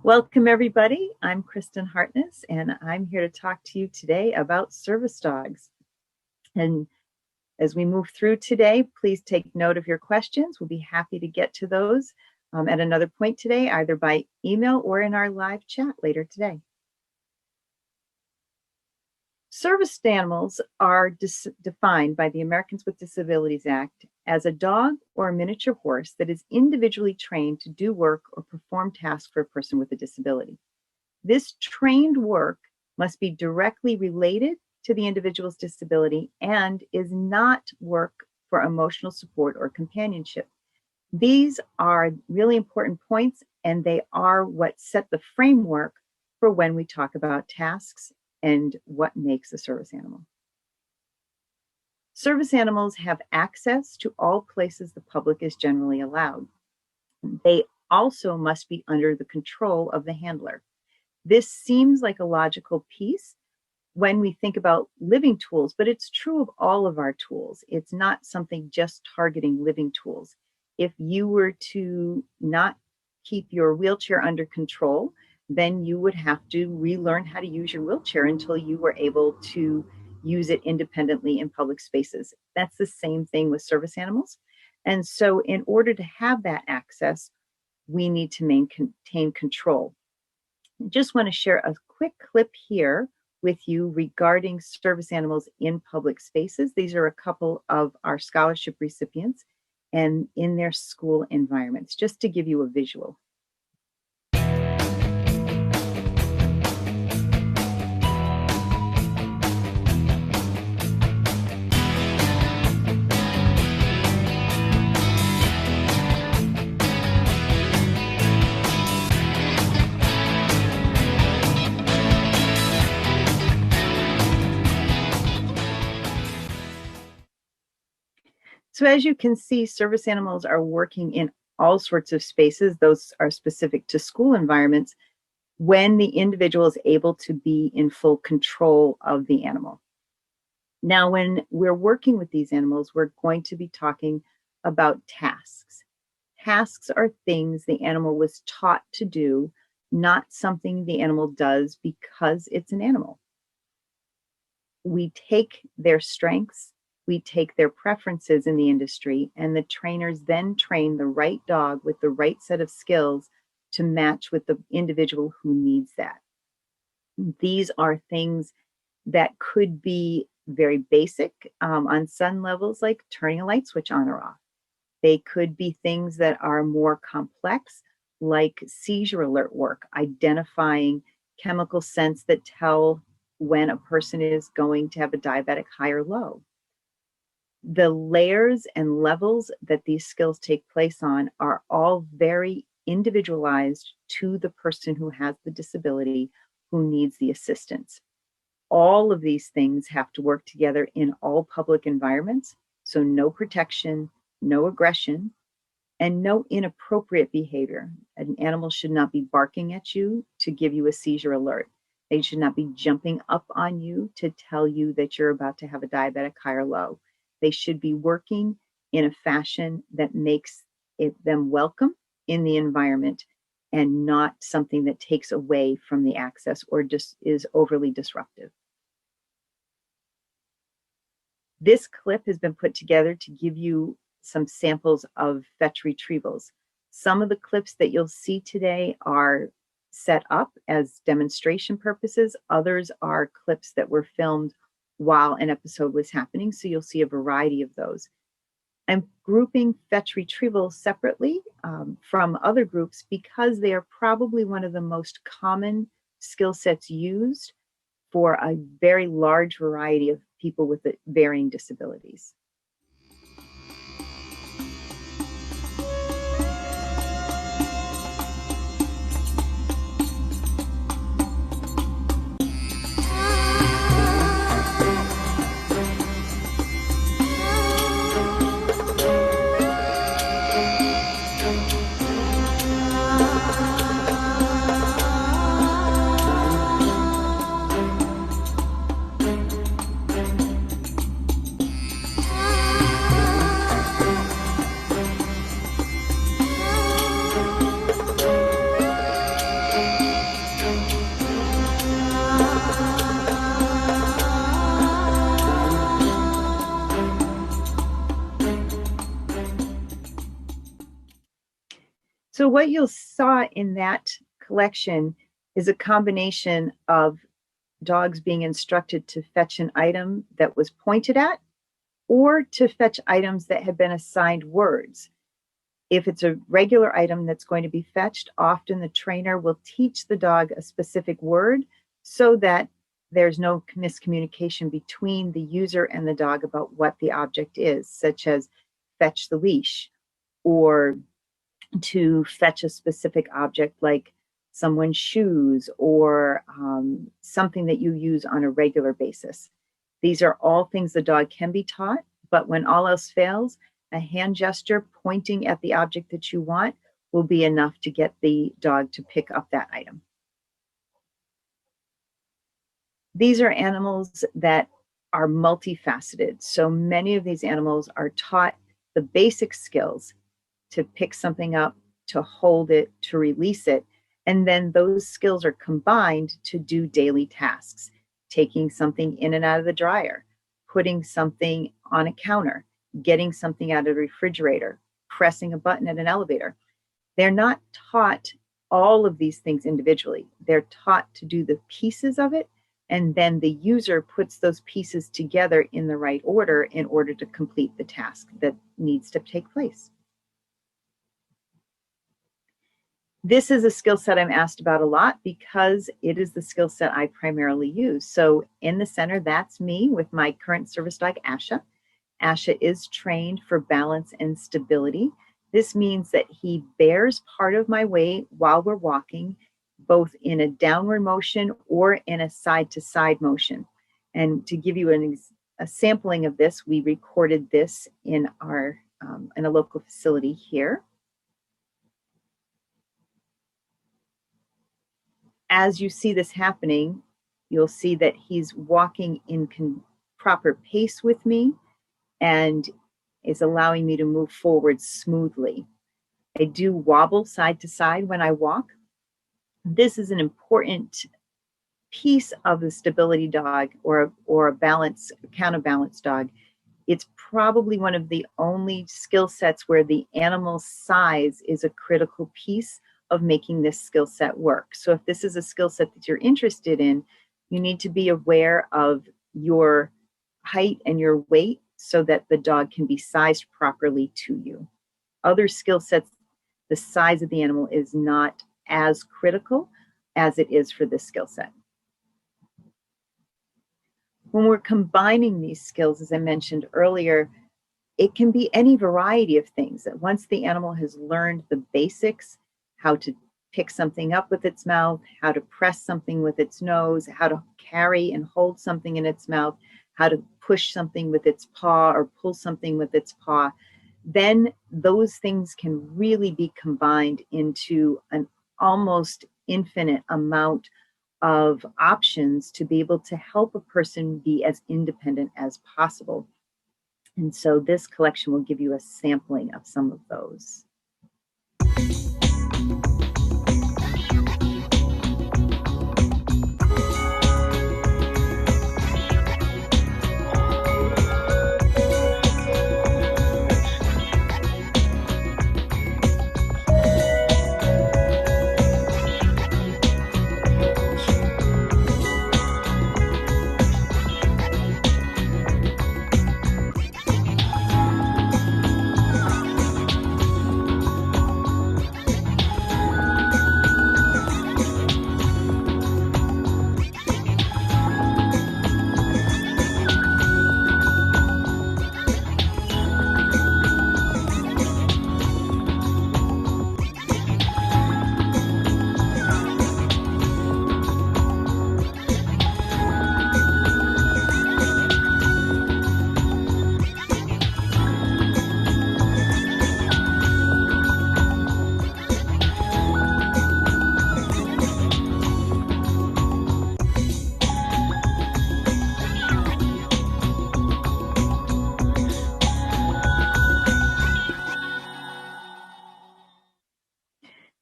Welcome, everybody. I'm Kristen Hartness, and I'm here to talk to you today about service dogs. And as we move through today, please take note of your questions. We'll be happy to get to those at another point today, either by email or in our live chat later today. Service animals are defined by the Americans with Disabilities Act as a dog or a miniature horse that is individually trained to do work or perform tasks for a person with a disability. This trained work must be directly related to the individual's disability and is not work for emotional support or companionship. These are really important points, and they are what set the framework for when we talk about tasks and what makes a service animal. Service animals have access to all places the public is generally allowed. They also must be under the control of the handler. This seems like a logical piece when we think about living tools, but it's true of all of our tools. It's not something just targeting living tools. If you were to not keep your wheelchair under control, then you would have to relearn how to use your wheelchair until you were able to use it independently in public spaces. That's the same thing with service animals. And so in order to have that access, we need to maintain control. I just want to share a quick clip here with you regarding service animals in public spaces. These are a couple of our scholarship recipients and in their school environments, just to give you a visual. So as you can see, service animals are working in all sorts of spaces. Those are specific to school environments when the individual is able to be in full control of the animal. Now, when we're working with these animals, we're going to be talking about tasks. Tasks are things the animal was taught to do, not something the animal does because it's an animal. We take their strengths, we take their preferences in the industry, and the trainers then train the right dog with the right set of skills to match with the individual who needs that. These are things that could be very basic on some levels, like turning a light switch on or off. They could be things that are more complex, like seizure alert work, identifying chemical scents that tell when a person is going to have a diabetic high or low. The layers and levels that these skills take place on are all very individualized to the person who has the disability, who needs the assistance. All of these things have to work together in all public environments, so no protection, no aggression, and no inappropriate behavior. An animal should not be barking at you to give you a seizure alert. They should not be jumping up on you to tell you that you're about to have a diabetic high or low. They should be working in a fashion that makes them welcome in the environment and not something that takes away from the access or just is overly disruptive. This clip has been put together to give you some samples of fetch retrievals. Some of the clips that you'll see today are set up as demonstration purposes. Others are clips that were filmed while an episode was happening, so you'll see a variety of those. I'm grouping fetch retrieval separately from other groups because they are probably one of the most common skill sets used for a very large variety of people with varying disabilities. what you'll saw in that collection is a combination of dogs being instructed to fetch an item that was pointed at or to fetch items that had been assigned words. If it's a regular item that's going to be fetched, often the trainer will teach the dog a specific word so that there's no miscommunication between the user and the dog about what the object is, such as fetch the leash, or to fetch a specific object like someone's shoes, or something that you use on a regular basis. These are all things the dog can be taught, but when all else fails, a hand gesture pointing at the object that you want will be enough to get the dog to pick up that item. These are animals that are multifaceted. So many of these animals are taught the basic skills to pick something up, to hold it, to release it. And then those skills are combined to do daily tasks, taking something in and out of the dryer, putting something on a counter, getting something out of the refrigerator, pressing a button at an elevator. They're not taught all of these things individually. They're taught to do the pieces of it, and then the user puts those pieces together in the right order in order to complete the task that needs to take place. This is a skill set I'm asked about a lot because it is the skill set I primarily use. So in the center, that's me with my current service dog, Asha. Asha is trained for balance and stability. This means that he bears part of my weight while we're walking, both in a downward motion or in a side-to-side motion. And to give you a sampling of this, we recorded this in a local facility here. As you see this happening, you'll see that he's walking in proper pace with me and is allowing me to move forward smoothly. I do wobble side to side when I walk. This is an important piece of the stability dog or a counterbalance dog. It's probably one of the only skill sets where the animal's size is a critical piece of making this skill set work. So if this is a skill set that you're interested in, you need to be aware of your height and your weight so that the dog can be sized properly to you. Other skill sets, the size of the animal is not as critical as it is for this skill set. When we're combining these skills, as I mentioned earlier, it can be any variety of things. That once the animal has learned the basics, how to pick something up with its mouth, how to press something with its nose, how to carry and hold something in its mouth, how to push something with its paw or pull something with its paw, then those things can really be combined into an almost infinite amount of options to be able to help a person be as independent as possible. And so this collection will give you a sampling of some of those.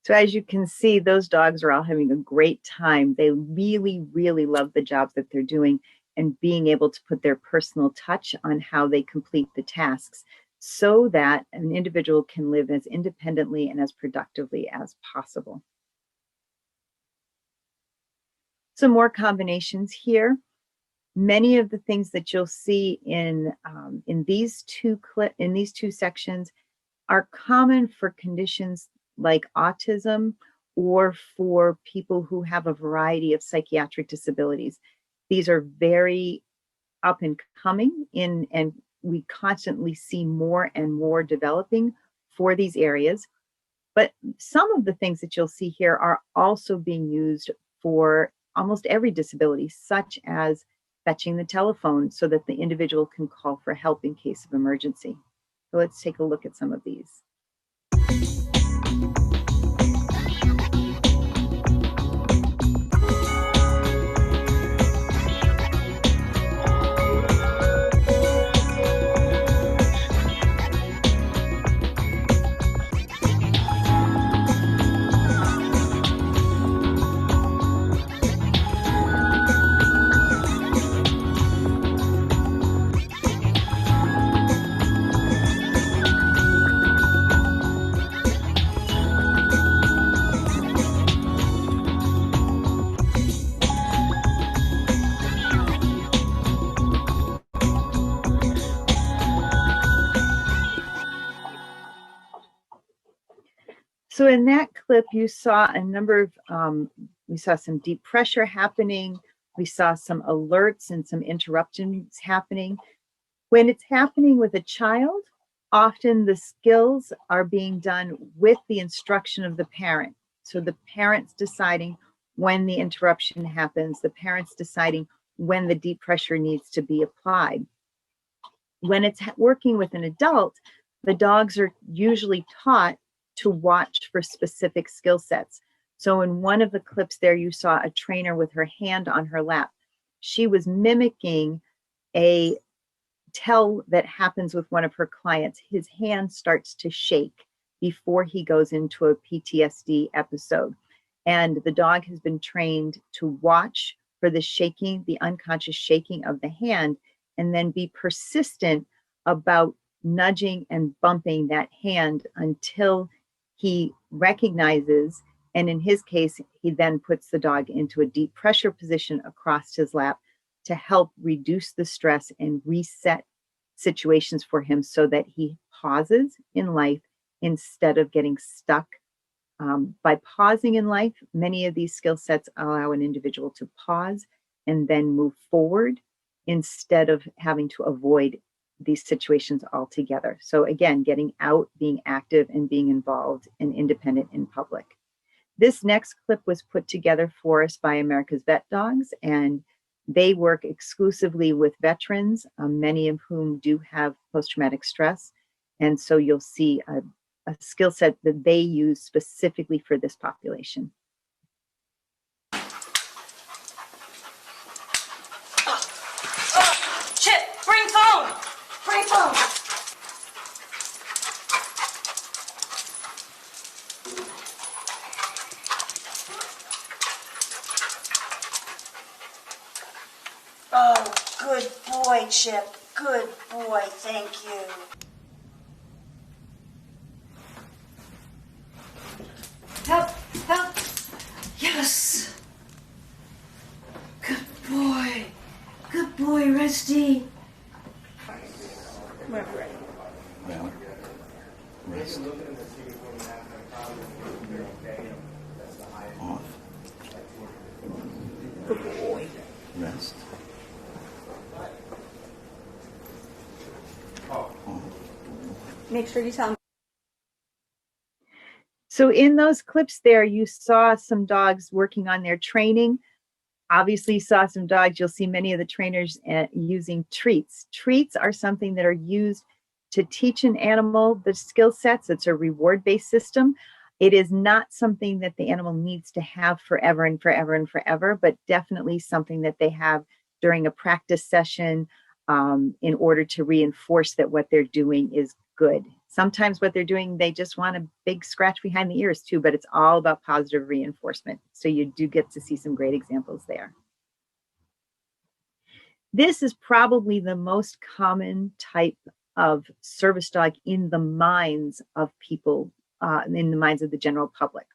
So as you can see, those dogs are all having a great time. They really, really love the job that they're doing and being able to put their personal touch on how they complete the tasks. so that an individual can live as independently and as productively as possible. Some more combinations here. Many of the things that you'll see in these two sections are common for conditions like autism or for people who have a variety of psychiatric disabilities. These are very up and coming in, and we constantly see more and more developing for these areas. But some of the things that you'll see here are also being used for almost every disability, such as fetching the telephone so that the individual can call for help in case of emergency. So let's take a look at some of these. So in that clip, you saw a number of, we saw some deep pressure happening. We saw some alerts and some interruptions happening. When it's happening with a child, often the skills are being done with the instruction of the parent. So the parent's deciding when the interruption happens, the parent's deciding when the deep pressure needs to be applied. When it's working with an adult, the dogs are usually taught to watch for specific skill sets. So in one of the clips there, you saw a trainer with her hand on her lap. She was mimicking a tell that happens with one of her clients. His hand starts to shake before he goes into a PTSD episode. And the dog has been trained to watch for the shaking, the unconscious shaking of the hand, and then be persistent about nudging and bumping that hand until he recognizes, and in his case, he then puts the dog into a deep pressure position across his lap to help reduce the stress and reset situations for him so that he pauses in life instead of getting stuck. By pausing in life, many of these skill sets allow an individual to pause and then move forward instead of having to avoid these situations altogether. So again, getting out, being active, and being involved and independent in public. This next clip was put together for us by America's Vet Dogs, and they work exclusively with veterans, many of whom do have post-traumatic stress. And so you'll see a skill set that they use specifically for this population. Chip, bring phone! Bring phone! Oh, good boy, Chip. Good boy, thank you. Help! Help! Yes! Good boy. Good boy, Rusty. Come over, ready. Well, rest. Off. Good boy. Rest. Off. Make sure you tell him. So in those clips there, you saw some dogs working on their training. Obviously, you saw some dogs. You'll see many of the trainers using treats. Treats are something that are used to teach an animal the skill sets. It's a reward-based system. It is not something that the animal needs to have forever and forever and forever, but definitely something that they have during a practice session in order to reinforce that what they're doing is good. Sometimes what they're doing, they just want a big scratch behind the ears too, but it's all about positive reinforcement. So you do get to see some great examples there. This is probably the most common type of service dog in the minds of people, in the minds of the general public.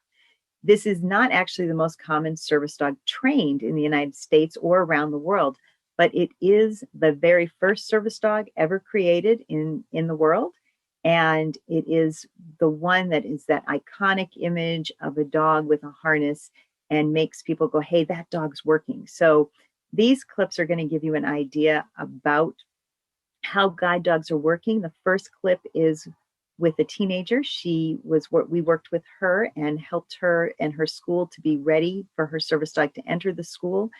This is not actually the most common service dog trained in the United States or around the world, but it is the very first service dog ever created in the world. And it is the one that is that iconic image of a dog with a harness and makes people go, hey, that dog's working. So these clips are going to give you an idea about how guide dogs are working. The first clip is with a teenager. We worked with her and helped her and her school to be ready for her service dog to enter the school.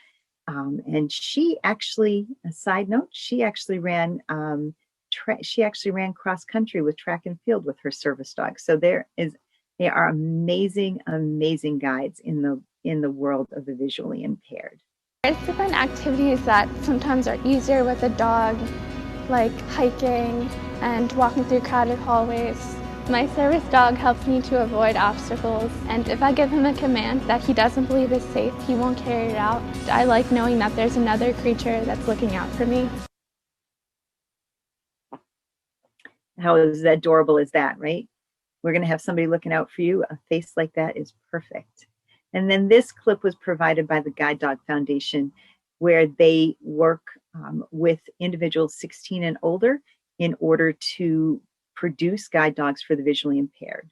And she actually, a side note, she actually ran cross country with track and field with her service dog. So they are amazing, amazing guides in the world of the visually impaired. There's different activities that sometimes are easier with a dog, like hiking and walking through crowded hallways. My service dog helps me to avoid obstacles, and if I give him a command that he doesn't believe is safe, he won't carry it out. I like knowing that there's another creature that's looking out for me. How adorable is that, right? We're going to have somebody looking out for you. A face like that is perfect. And then this clip was provided by the Guide Dog Foundation, where they work with individuals 16 and older in order to produce guide dogs for the visually impaired.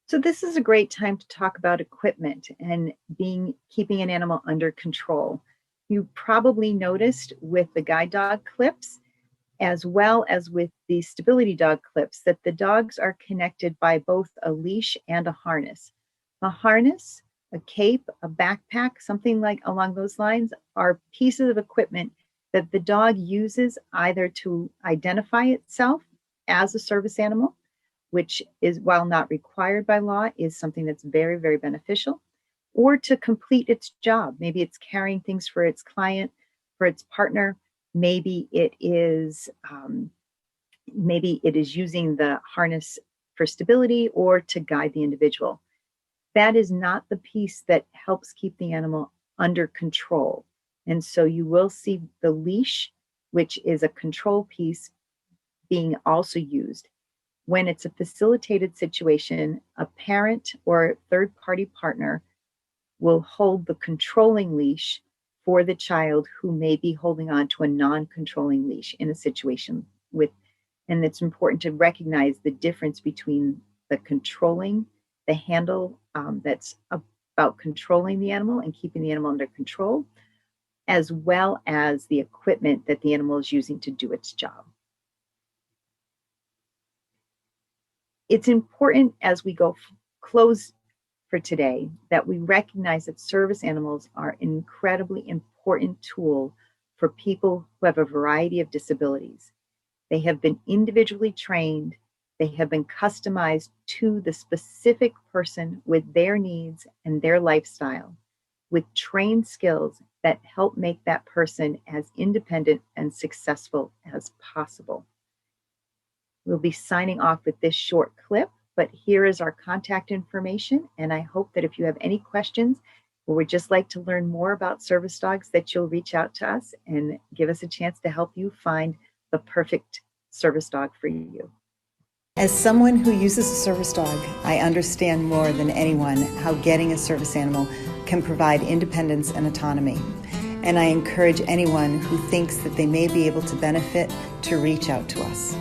So this is a great time to talk about equipment and keeping an animal under control. You probably noticed with the guide dog clips, as well as with the stability dog clips, that the dogs are connected by both a leash and a harness. A harness, a cape, a backpack, something like along those lines, are pieces of equipment that the dog uses either to identify itself as a service animal, which is, while not required by law, is something that's very, very beneficial, or to complete its job. Maybe it's carrying things for its client, for its partner. Maybe it is using the harness for stability or to guide the individual. That is not the piece that helps keep the animal under control. And so you will see the leash, which is a control piece, being also used. When it's a facilitated situation, a parent or third-party partner will hold the controlling leash for the child who may be holding on to a non-controlling leash in a situation and it's important to recognize the difference between the controlling, the handle that's about controlling the animal and keeping the animal under control, as well as the equipment that the animal is using to do its job. It's important as we go close for today that we recognize that service animals are an incredibly important tool for people who have a variety of disabilities. They have been individually trained, they have been customized to the specific person with their needs and their lifestyle, with trained skills that help make that person as independent and successful as possible. We'll be signing off with this short clip, but here is our contact information. And I hope that if you have any questions or would just like to learn more about service dogs, that you'll reach out to us and give us a chance to help you find the perfect service dog for you. As someone who uses a service dog, I understand more than anyone how getting a service animal can provide independence and autonomy. And I encourage anyone who thinks that they may be able to benefit to reach out to us.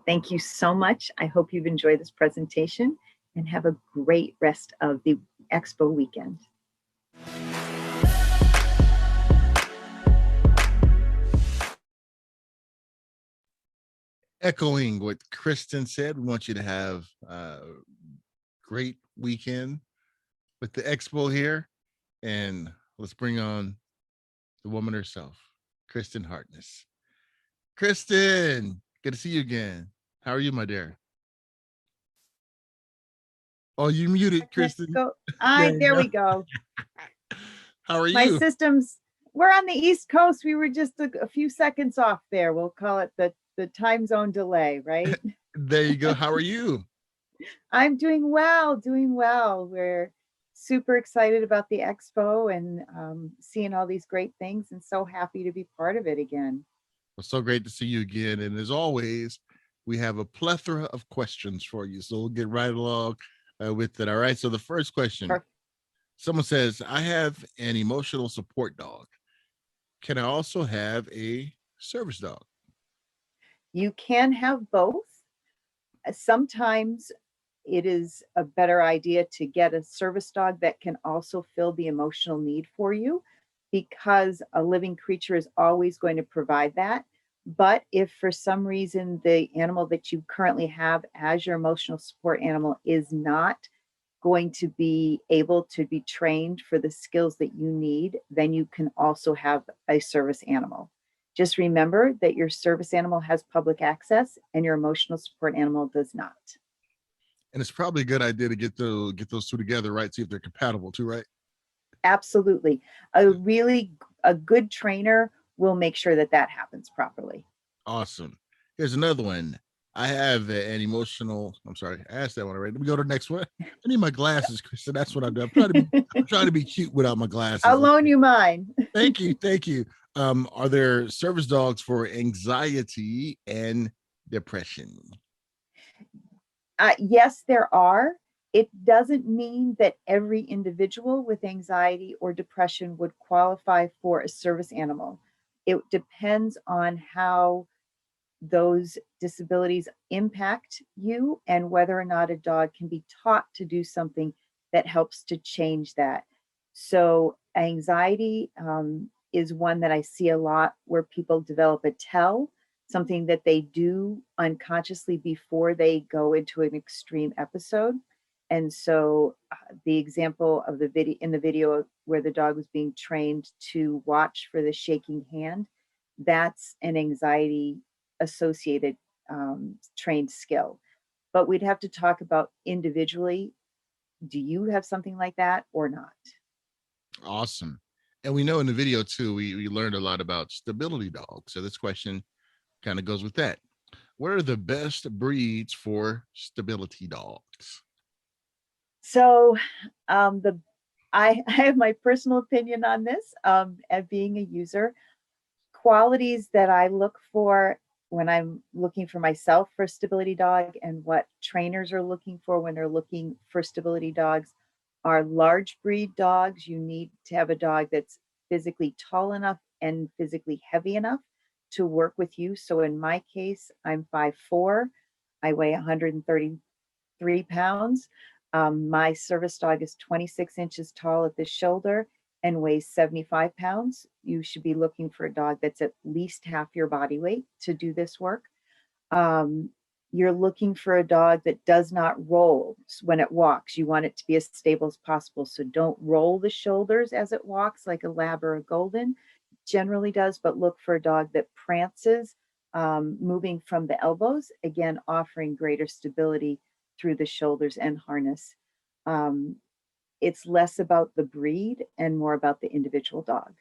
Thank you so much. I hope you've enjoyed this presentation and have a great rest of the Expo weekend. Echoing what Kristen said, we want you to have a great weekend with the Expo here. And let's bring on the woman herself, Kristen Hartness. Kristen, good to see you again. How are you, my dear? Oh, you muted, Kristen. There we go. How are you? My systems, we're on the East Coast. We were just a few seconds off there. We'll call it the time zone delay, right? There you go. How are you? I'm doing well, doing well. We're super excited about the Expo and seeing all these great things and so happy to be part of it again. Well, so great to see you again. And as always, we have a plethora of questions for you. So we'll get right along with it. All right. So the first question, Perfect. Someone says, I have an emotional support dog. Can I also have a service dog? You can have both. Sometimes it is a better idea to get a service dog that can also fill the emotional need for you, because a living creature is always going to provide that. But if for some reason the animal that you currently have as your emotional support animal is not going to be able to be trained for the skills that you need, then you can also have a service animal. Just remember that your service animal has public access and your emotional support animal does not. And it's probably a good idea to get those two together, right? See if they're compatible too, right? Absolutely. A good trainer will make sure that that happens properly. Awesome. Here's another one. I have an emotional, I'm sorry, I asked that one already. Let me go to the next one. I need my glasses, Kristen. That's what I'm doing. I'm trying to be cute without my glasses. I'll loan you mine. Thank you. Thank you. Are there service dogs for anxiety and depression? Yes, there are. It doesn't mean that every individual with anxiety or depression would qualify for a service animal. It depends on how those disabilities impact you and whether or not a dog can be taught to do something that helps to change that. So anxiety is one that I see a lot where people develop a tell, something that they do unconsciously before they go into an extreme episode. And so the example of the video where the dog was being trained to watch for the shaking hand, that's an anxiety associated trained skill. But we'd have to talk about individually, do you have something like that or not? Awesome. And we know in the video too, we learned a lot about stability dogs. So this question kind of goes with that. What are the best breeds for stability dogs? So I have my personal opinion on this, as being a user. Qualities that I look for when I'm looking for myself for a stability dog and what trainers are looking for when they're looking for stability dogs are large breed dogs. You need to have a dog that's physically tall enough and physically heavy enough to work with you. So in my case, I'm 5'4", I weigh 133 pounds. My service dog is 26 inches tall at the shoulder and weighs 75 pounds. You should be looking for a dog that's at least half your body weight to do this work. You're looking for a dog that does not roll when it walks. You want it to be as stable as possible. So don't roll the shoulders as it walks like a lab or a golden generally does, but look for a dog that prances, moving from the elbows, again, offering greater stability through the shoulders and harness. Um, it's less about the breed and more about the individual dog.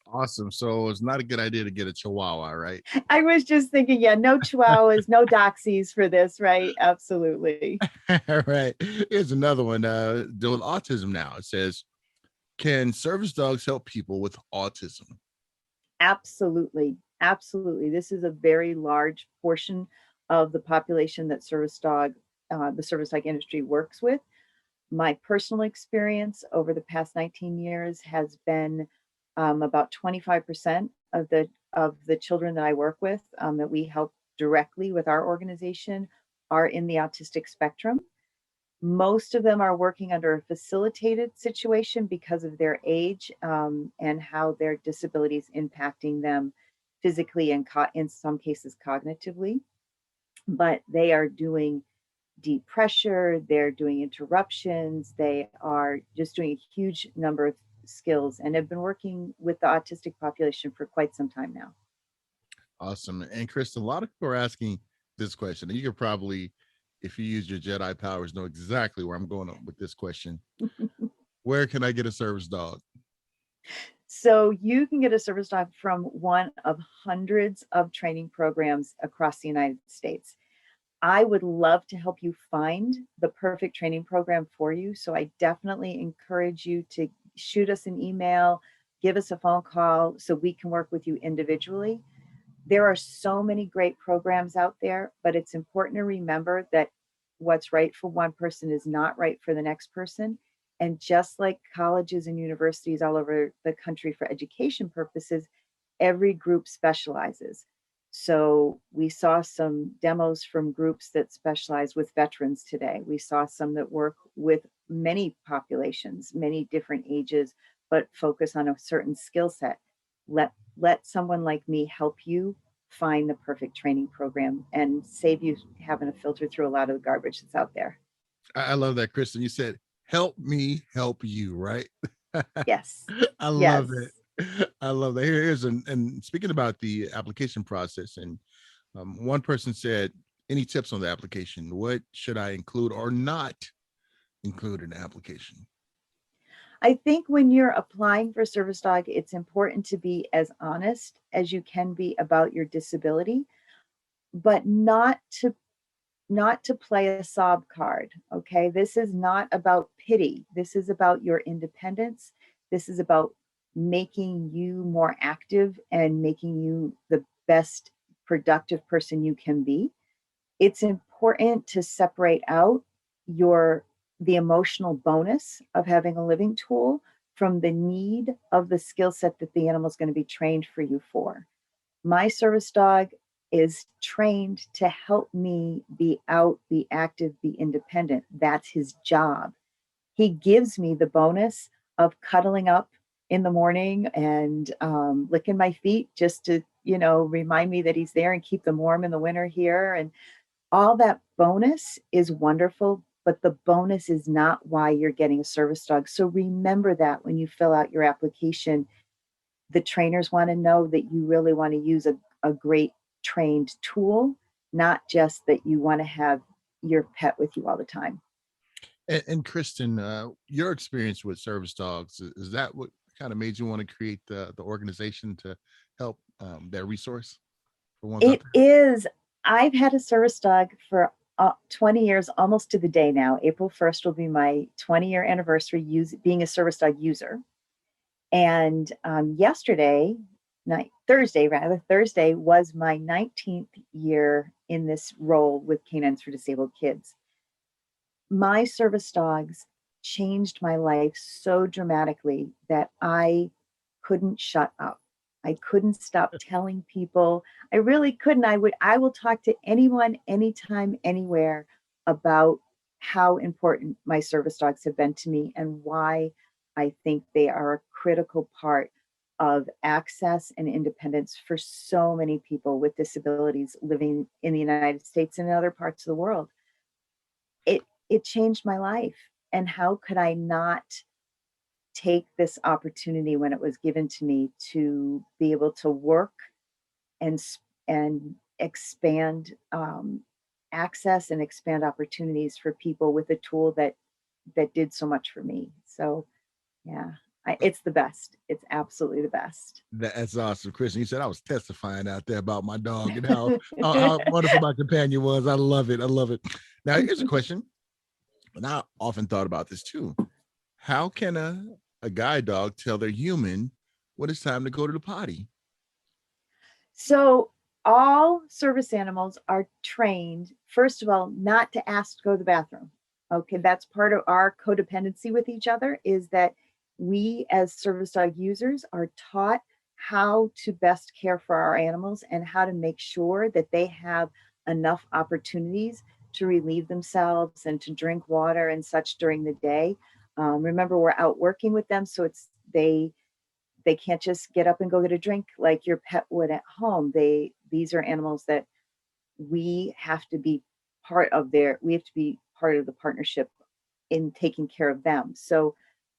Awesome. So it's not a good idea to get a Chihuahua, right? I was just thinking, yeah, no chihuahuas, no doxies for this, right? Absolutely. All right. Here's another one. Doing autism now. It says, can service dogs help people with autism? Absolutely. Absolutely. This is a very large portion of the population that the service dog industry works with. My personal experience over the past 19 years has been about 25% of the children that I work with, that we help directly with our organization, are in the autistic spectrum. Most of them are working under a facilitated situation because of their age, and how their disabilities impacting them physically and in some cases cognitively. But they are doing deep pressure, they're doing interruptions, they are just doing a huge number of skills and have been working with the autistic population for quite some time now. Awesome. And Kristen, a lot of people are asking this question, and you could probably, if you use your Jedi powers, know exactly where I'm going with this question. Where can I get a service dog? So you can get a service dog from one of hundreds of training programs across the United States. I would love to help you find the perfect training program for you. So I definitely encourage you to shoot us an email, give us a phone call so we can work with you individually. There are so many great programs out there, but it's important to remember that what's right for one person is not right for the next person. And just like colleges and universities all over the country for education purposes, every group specializes. So we saw some demos from groups that specialize with veterans today. We saw some that work with many populations, many different ages, but focus on a certain skill set. Let someone like me help you find the perfect training program and save you having to filter through a lot of the garbage that's out there. I love that, Kristen. You said, help me help you, right? Yes. I love Yes. it. I love that. Here's and speaking about the application process, and one person said, any tips on the application? What should I include or not include in the application? I think when you're applying for service dog, it's important to be as honest as you can be about your disability, but not to play a sob card. Okay. This is not about pity. This is about your independence. This is about making you more active and making you the best productive person you can be. It's important to separate out your the emotional bonus of having a living tool from the need of the skill set that the animal is going to be trained for you for. My service dog is trained to help me be out, be active, be independent. That's his job. He gives me the bonus of cuddling up in the morning and licking my feet just to, remind me that he's there and keep them warm in the winter here. And all that bonus is wonderful, but the bonus is not why you're getting a service dog. So remember that when you fill out your application, the trainers want to know that you really want to use a great trained tool, not just that you want to have your pet with you all the time. And Kristen, your experience with service dogs, is that what kind of made you want to create the organization to help that resource for ones out It is. I've had a service dog for 20 years, almost to the day now. April 1st will be my 20-year anniversary being a service dog user. And Thursday was my 19th year in this role with Canines for Disabled Kids. My service dogs changed my life so dramatically that I couldn't shut up. I couldn't stop telling people. I really couldn't. I will talk to anyone, anytime, anywhere about how important my service dogs have been to me and why I think they are a critical part of access and independence for so many people with disabilities living in the United States and in other parts of the world. It changed my life. And how could I not take this opportunity when it was given to me to be able to work and expand access and expand opportunities for people with a tool that did so much for me. So yeah, it's the best. It's absolutely the best. That's awesome, Kristen. You said I was testifying out there about my dog and how wonderful my companion was. I love it. I love it. Now, here's a question, and I often thought about this too. How can a guide dog tell their human when it's time to go to the potty? So all service animals are trained, first of all, not to ask to go to the bathroom. Okay, that's part of our codependency with each other, is that we as service dog users are taught how to best care for our animals and how to make sure that they have enough opportunities to relieve themselves and to drink water and such during the day. Remember, we're out working with them, so they can't just get up and go get a drink like your pet would at home. These are animals that we have to be we have to be part of the partnership in taking care of them. So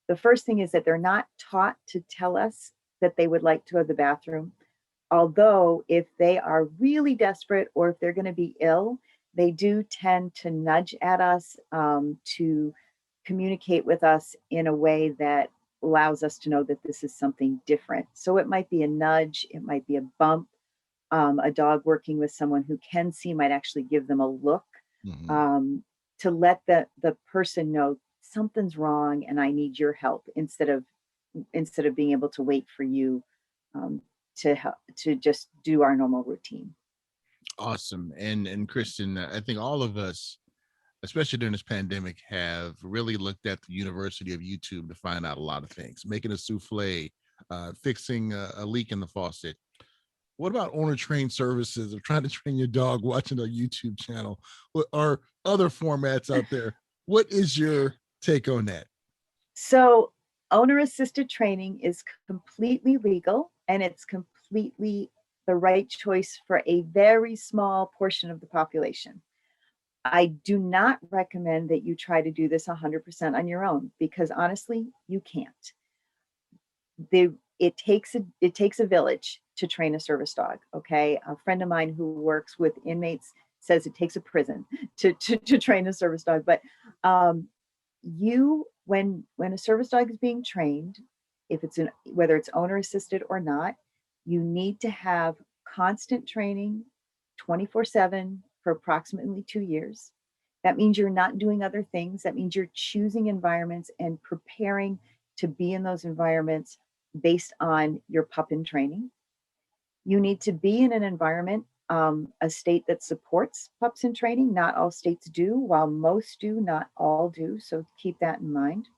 the first thing is that they're not taught to tell us that they would like to go to the bathroom. Although if they are really desperate or if they're going to be ill, they do tend to nudge at us, to communicate with us in a way that allows us to know that this is something different. So it might be a nudge, it might be a bump. A dog working with someone who can see might actually give them a look, to let the person know something's wrong and I need your help, instead of being able to wait for you, to just do our normal routine. Awesome. And Kristen, I think all of us, especially during this pandemic, have really looked at the university of YouTube to find out a lot of things, making a souffle, fixing a leak in the faucet. What about owner trained services of trying to train your dog watching a YouTube channel or other formats out there? What is your take on that? So owner assisted training is completely legal, and it's completely the right choice for a very small portion of the population. I do not recommend that you try to do this 100% on your own, because honestly, you can't. It takes a village to train a service dog. Okay, a friend of mine who works with inmates says it takes a prison to train a service dog. But when a service dog is being trained, whether it's owner assisted or not, you need to have constant training 24/7 for approximately 2 years. That means you're not doing other things. That means you're choosing environments and preparing to be in those environments based on your pup in training. You need to be in an environment, a state that supports pups in training. Not all states do, while most do, not all do. So keep that in mind.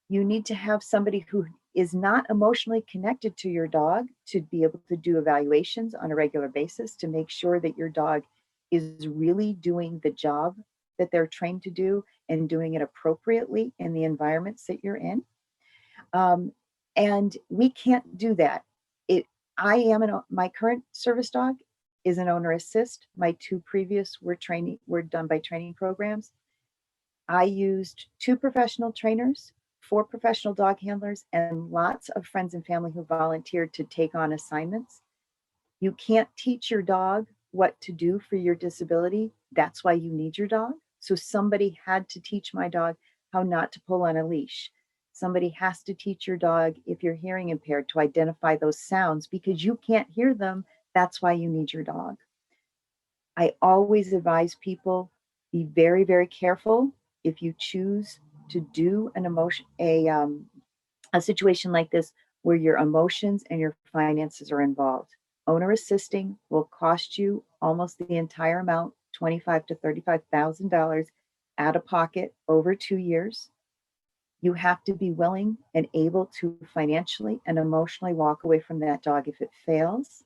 You need to have somebody who is not emotionally connected to your dog to be able to do evaluations on a regular basis to make sure that your dog is really doing the job that they're trained to do and doing it appropriately in the environments that you're in. And we can't do that. My current service dog is an owner assist. My two previous were done by training programs. I used 2 professional trainers, 4 professional dog handlers, and lots of friends and family who volunteered to take on assignments. You can't teach your dog what to do for your disability. That's why you need your dog. So somebody had to teach my dog how not to pull on a leash. Somebody has to teach your dog, if you're hearing impaired, to identify those sounds, because you can't hear them. That's why you need your dog. I always advise people, be very, very careful if you choose to do a situation like this where your emotions and your finances are involved. Owner assisting will cost you almost the entire amount, $25,000 to $35,000 out of pocket over 2 years. You have to be willing and able to financially and emotionally walk away from that dog if it fails.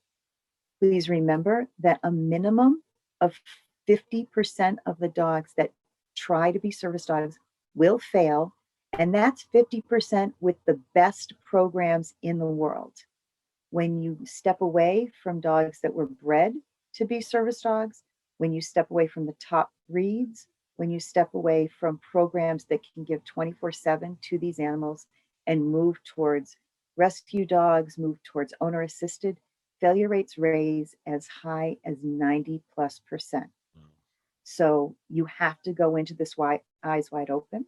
Please remember that a minimum of 50% of the dogs that try to be service dogs will fail. And that's 50% with the best programs in the world. when you step away from dogs that were bred to be service dogs, when you step away from the top breeds, when you step away from programs that can give 24/7 to these animals and move towards rescue dogs, move towards owner assisted, failure rates raise as high as 90+%. So you have to go into this eyes wide open.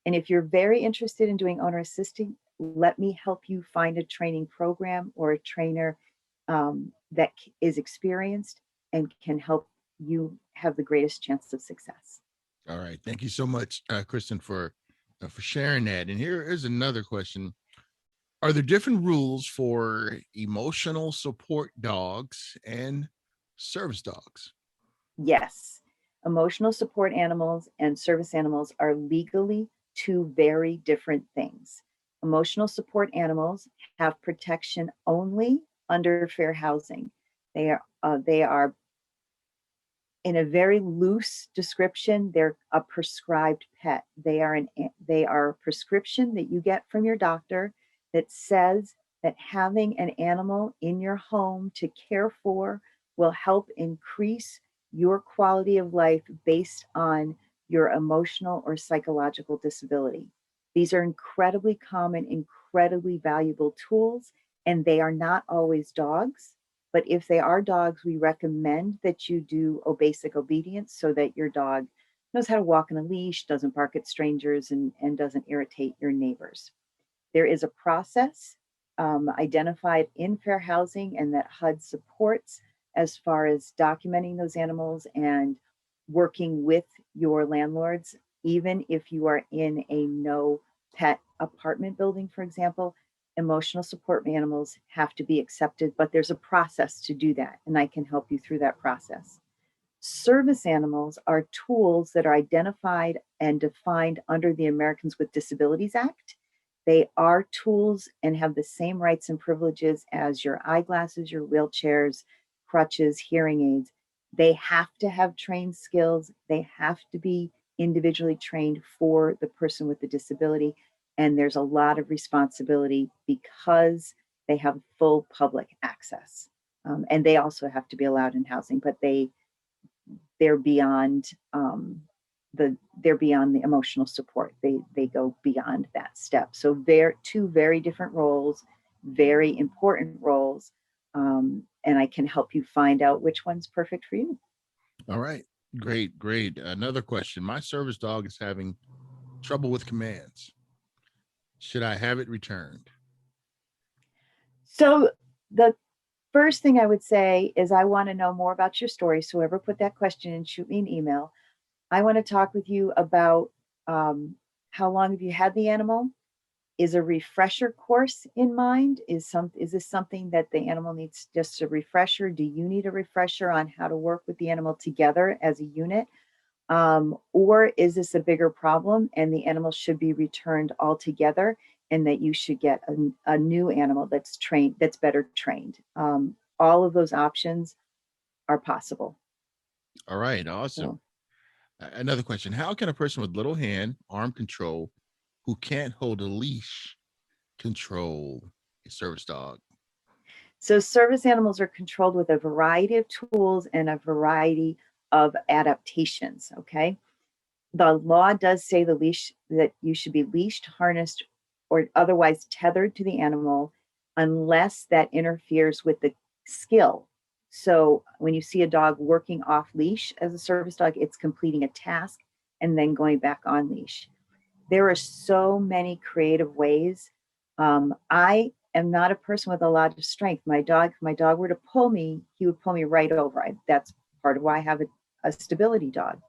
And if you're very interested in doing owner assisting, let me help you find a training program or a trainer that is experienced and can help you have the greatest chance of success. All right. Thank you so much, Kristen, for sharing that. And here is another question. Are there different rules for emotional support dogs and service dogs? Yes, emotional support animals and service animals are legally two very different things. Emotional support animals have protection only under fair housing. They are in a very loose description, they're a prescribed pet. They are a prescription that you get from your doctor that says that having an animal in your home to care for will help increase your quality of life based on your emotional or psychological disability. These are incredibly common, incredibly valuable tools, and they are not always dogs. But if they are dogs, we recommend that you do basic obedience so that your dog knows how to walk on a leash, doesn't bark at strangers, and doesn't irritate your neighbors. There is a process identified in fair housing and that HUD supports as far as documenting those animals and working with your landlords, even if you are in a no pet apartment building, for example. Emotional support animals have to be accepted, but there's a process to do that, and I can help you through that process. Service animals are tools that are identified and defined under the Americans with Disabilities Act. They are tools and have the same rights and privileges as your eyeglasses, your wheelchairs, crutches, hearing aids. They have to have trained skills. They have to be individually trained for the person with the disability. And there's a lot of responsibility because they have full public access. And they also have to be allowed in housing, but they're beyond they're beyond the emotional support. They go beyond that step. So they're two very different roles, very important roles, and I can help you find out which one's perfect for you. All right. Great, great. Another question. My service dog is having trouble with commands. Should I have it returned? So the first thing I would say is I want to know more about your story. So whoever put that question in, shoot me an email. I want to talk with you about how long have you had the animal? Is a refresher course in mind? Is this something that the animal needs just a refresher? Do you need a refresher on how to work with the animal together as a unit? Or is this a bigger problem and the animal should be returned altogether and that you should get a new animal that's trained, that's better trained? All of those options are possible. All right. Awesome. So, Another question. How can a person with little hand, arm control, who can't hold a leash, control a service dog? so service animals are controlled with a variety of tools and a variety of adaptations. Okay. The law does say the leash that you should be leashed, harnessed, or otherwise tethered to the animal unless that interferes with the skill. So when you see a dog working off leash as a service dog, it's completing a task and then going back on leash. There are so many creative ways. I am not a person with a lot of strength. If my dog were to pull me, he would pull me right over. That's part of why I have a stability dog.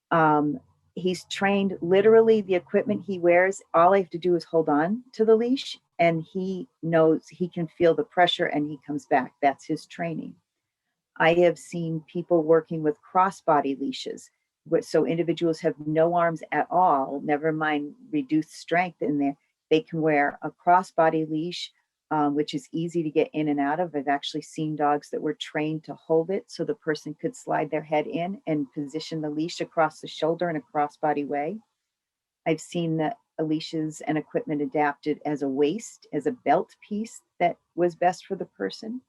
Um, he's trained literally the equipment he wears. All I have to do is hold on to the leash and he knows he can feel the pressure and he comes back. That's his training. I have seen people working with crossbody leashes. So individuals have no arms at all, never mind reduced strength in there. They can wear a crossbody leash, which is easy to get in and out of. I've actually seen dogs that were trained to hold it so the person could slide their head in and position the leash across the shoulder in a crossbody way. I've seen the leashes and equipment adapted as a waist, as a belt piece that was best for the person.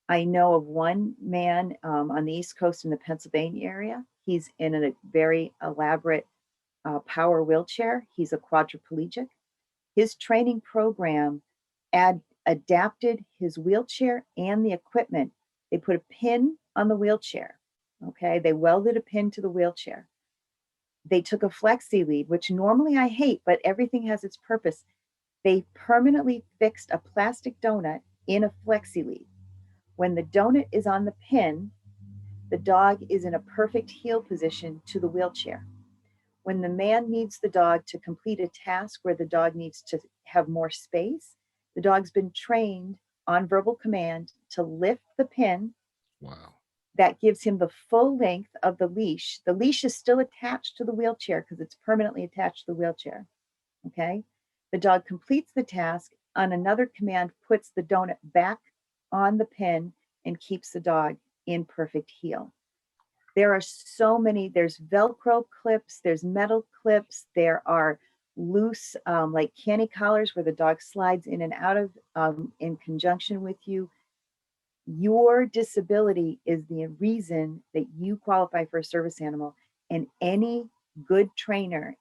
I know of one man on the East Coast in the Pennsylvania area. He's in a very elaborate power wheelchair. He's a quadriplegic. His training program adapted his wheelchair and the equipment. They put a pin on the wheelchair. Okay, they welded a pin to the wheelchair. They took a flexi lead, which normally I hate, but everything has its purpose. They permanently fixed a plastic donut in a flexi lead. When the donut is on the pin, the dog is in a perfect heel position to the wheelchair. When the man needs the dog to complete a task where the dog needs to have more space, the dog's been trained on verbal command to lift the pin. Wow. That gives him the full length of the leash. The leash is still attached to the wheelchair because it's permanently attached to the wheelchair. Okay. The dog completes the task. On another command, puts the donut back on the pin and keeps the dog in perfect heel. There are so many, there's Velcro clips, there's metal clips, there are loose like candy collars where the dog slides in and out of in conjunction with you. Your disability is the reason that you qualify for a service animal, and any good trainer,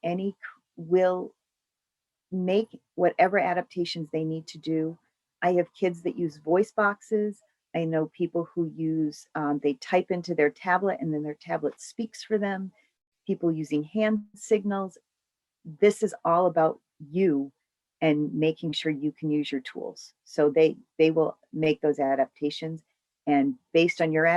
will make whatever adaptations they need to do. I have kids that use voice boxes. I know people who use, they type into their tablet and then their tablet speaks for them. People using hand signals. This is all about you and making sure you can use your tools. So they will make those adaptations, and based on your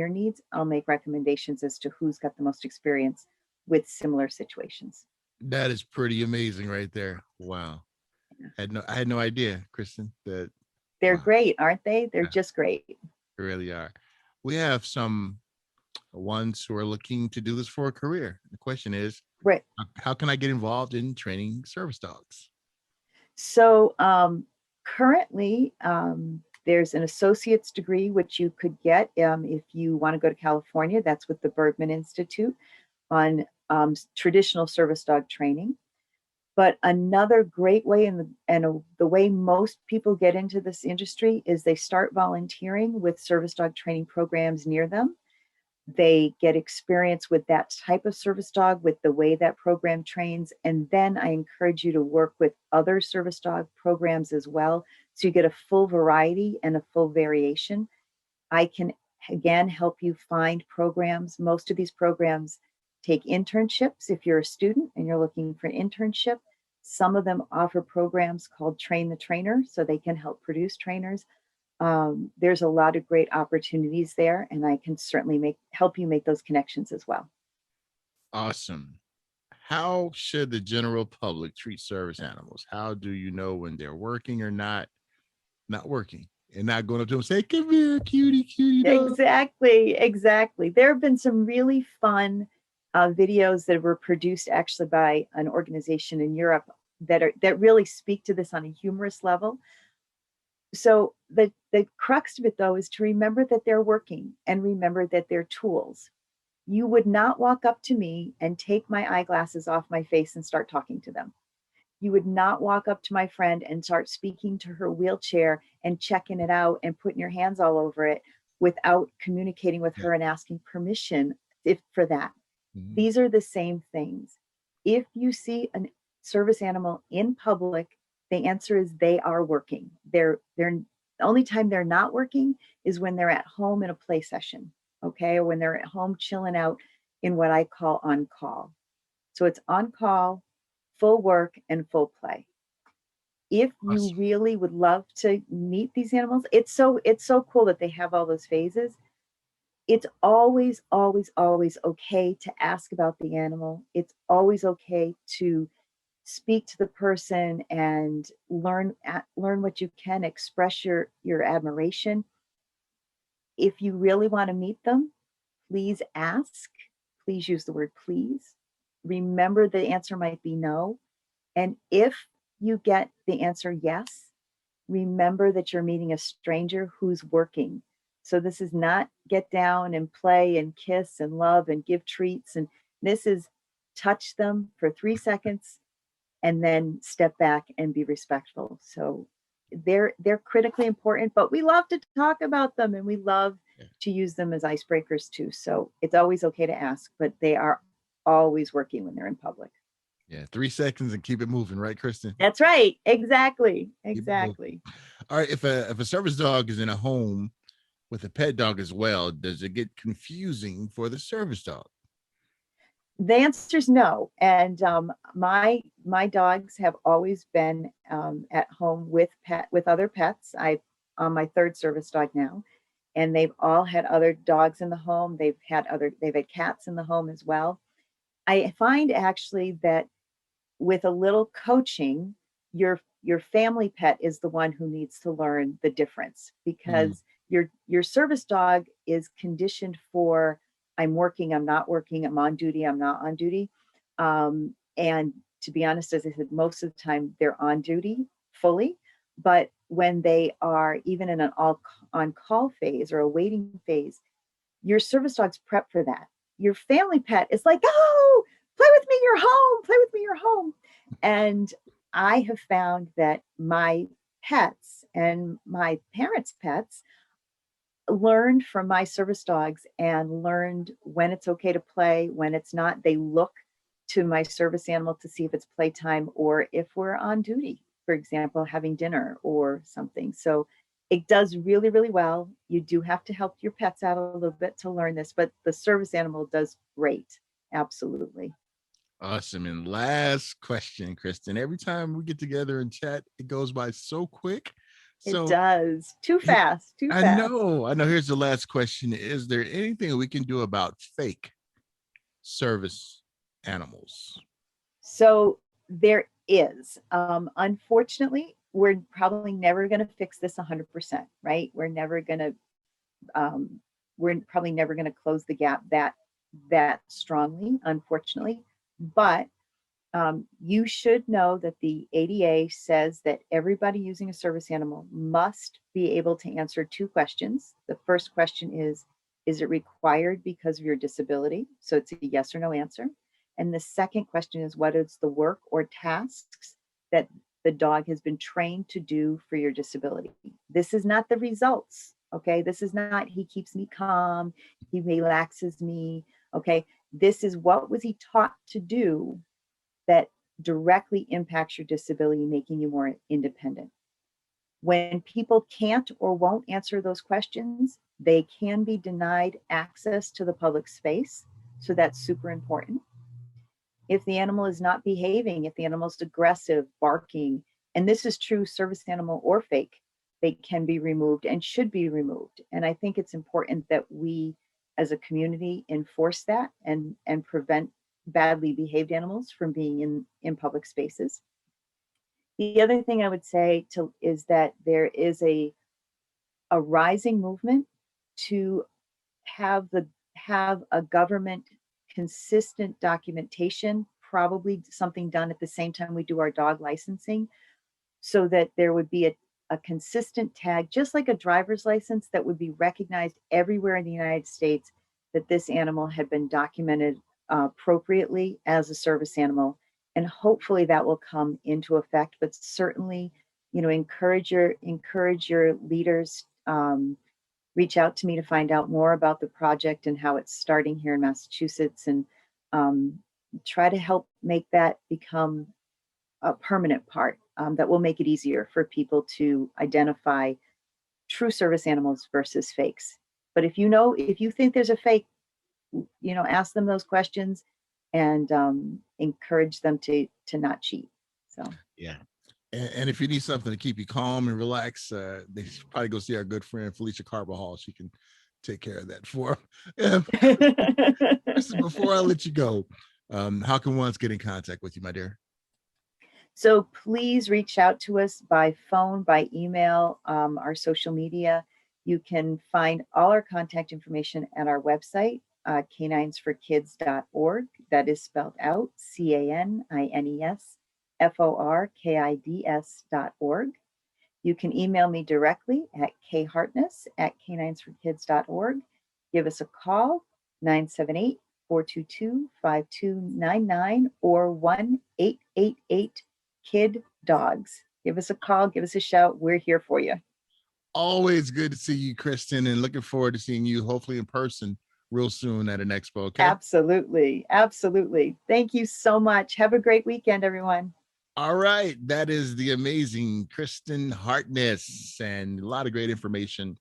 needs, I'll make recommendations as to who's got the most experience with similar situations. That is pretty amazing right there. Wow. I had no idea, Kristen, that They're wow, great, aren't they? They're yeah, just great. they really are. We have some ones who are looking to do this for a career. The question is, Right. how can I get involved in training service dogs? So currently, there's an associate's degree which you could get if you want to go to California. That's with the Bergman Institute on traditional service dog training. But another great way, the way most people get into this industry, is they start volunteering with service dog training programs near them. They get experience with that type of service dog, with the way that program trains. And then I encourage you to work with other service dog programs as well. So you get a full variety and a full variation. I can, again, help you find programs. Most of these programs take internships if you're a student and you're looking for an internship. Some of them offer programs called Train the Trainer, so they can help produce trainers. There's a lot of great opportunities there, and I can certainly help you make those connections as well. Awesome. How should the general public treat service animals? How do you know when they're working or not working? And not going up to them and say, "Come here, cutie dog." Exactly. There have been some really fun videos that were produced actually by an organization in Europe that really speak to this on a humorous level. So the crux of it, though, is to remember that they're working and remember that they're tools. You would not walk up to me and take my eyeglasses off my face and start talking to them. You would not walk up to my friend and start speaking to her wheelchair and checking it out and putting your hands all over it without communicating with Yeah. her and asking permission for that. Mhm. These are the same things. If you see a service animal in public, the answer is they are working. The only time they're not working is when they're at home in a play session, okay, or when they're at home chilling out in what I call on call. So it's on call, full work, and full play. If you Awesome. really would love to meet these animals, it's so cool that they have all those phases. It's always, always, always okay to ask about the animal. It's always okay to speak to the person and learn what you can, express your admiration. If you really want to meet them, please ask. Please use the word please. Remember, the answer might be no. And if you get the answer yes, remember that you're meeting a stranger who's working. So this is not get down and play and kiss and love and give treats. And this is touch them for 3 seconds and then step back and be respectful. So they're critically important, but we love to talk about them and we love Yeah. to use them as icebreakers too. So it's always okay to ask, but they are always working when they're in public. Yeah, 3 seconds and keep it moving, right, Kristen? That's right. Exactly. Keep it moving. Exactly. All right, if a service dog is in a home with a pet dog as well, does it get confusing for the service dog? The answer is no. And my dogs have always been at home with other pets. I'm on my third service dog now, and they've all had other dogs in the home. They've had cats in the home as well. I find actually that with a little coaching, your family pet is the one who needs to learn the difference, because your service dog is conditioned for, I'm working, I'm not working, I'm on duty, I'm not on duty. And to be honest, as I said, most of the time they're on duty fully. But when they are even in an all on call phase or a waiting phase, your service dog's prep for that. Your family pet is like, oh, play with me, you're home, play with me, you're home. And I have found that my pets and my parents' pets learned from my service dogs and learned when it's okay to play, when it's not. They look to my service animal to see if it's playtime or if we're on duty, for example, having dinner or something. So it does really, really well. You do have to help your pets out a little bit to learn this, but the service animal does great. Absolutely. Awesome. And last question, Kristen. Every time we get together and chat, it goes by so quick. It So does. Too he- fast, too I fast. know. I know. Here's the last question. Is there anything we can do about fake service animals? So there is. Unfortunately, we're probably never going to fix this 100%, right? We're probably never going to close the gap that strongly, unfortunately. But you should know that the ADA says that everybody using a service animal must be able to answer two questions. The first question is it required because of your disability? So it's a yes or no answer. And the second question is, what is the work or tasks that the dog has been trained to do for your disability? This is not the results. Okay. This is not, he keeps me calm, he relaxes me. Okay. This is, what was he taught to do that directly impacts your disability, making you more independent. When people can't or won't answer those questions, they can be denied access to the public space. So that's super important. If the animal is not behaving, if the animal is aggressive, barking, and this is true service animal or fake, they can be removed and should be removed. And I think it's important that we as a community enforce that and prevent badly behaved animals from being in public spaces. The other thing I would say is that there is a rising movement to have a government consistent documentation, probably something done at the same time we do our dog licensing, so that there would be a consistent tag, just like a driver's license, that would be recognized everywhere in the United States, that this animal had been documented appropriately as a service animal. And hopefully that will come into effect, but certainly, encourage your leaders, reach out to me to find out more about the project and how it's starting here in Massachusetts, and try to help make that become a permanent part, that will make it easier for people to identify true service animals versus fakes. But if you think there's a fake, ask them those questions and encourage them to not cheat. So Yeah. And if you need something to keep you calm and relax, they should probably go see our good friend Felicia Carbajal. She can take care of that for them. Kristen, before I let you go, how can ones get in contact with you, my dear? So please reach out to us by phone, by email, our social media. You can find all our contact information at our website, caninesforkids.org. That is spelled out CANINESFORKIDS.org. You can email me directly at khartness@caninesforkids.org. Give us a call, 978-422-5299 or 1-888 Kid Dogs. give us a call, give us a shout. We're here for you. Always good to see you, Kristen, and looking forward to seeing you hopefully in person real soon at an expo. Okay. Absolutely. Absolutely. Thank you so much. Have a great weekend, everyone. All right. That is the amazing Kristen Hartness, and a lot of great information.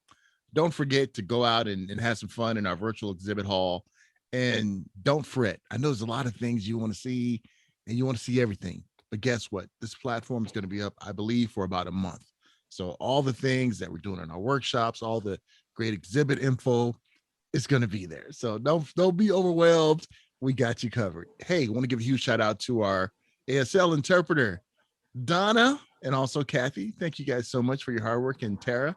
Don't forget to go out and have some fun in our virtual exhibit hall. And don't fret. I know there's a lot of things you want to see, and you want to see everything. But guess what? This platform is going to be up, I believe, for about a month. So all the things that we're doing in our workshops, all the great exhibit info, is going to be there. So don't be overwhelmed. We got you covered. Hey, I want to give a huge shout out to our ASL interpreter, Donna, and also Kathy. Thank you guys so much for your hard work. And Tara,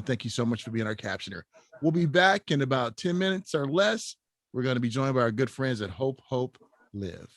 thank you so much for being our captioner. We'll be back in about 10 minutes or less. We're going to be joined by our good friends at Hope Live.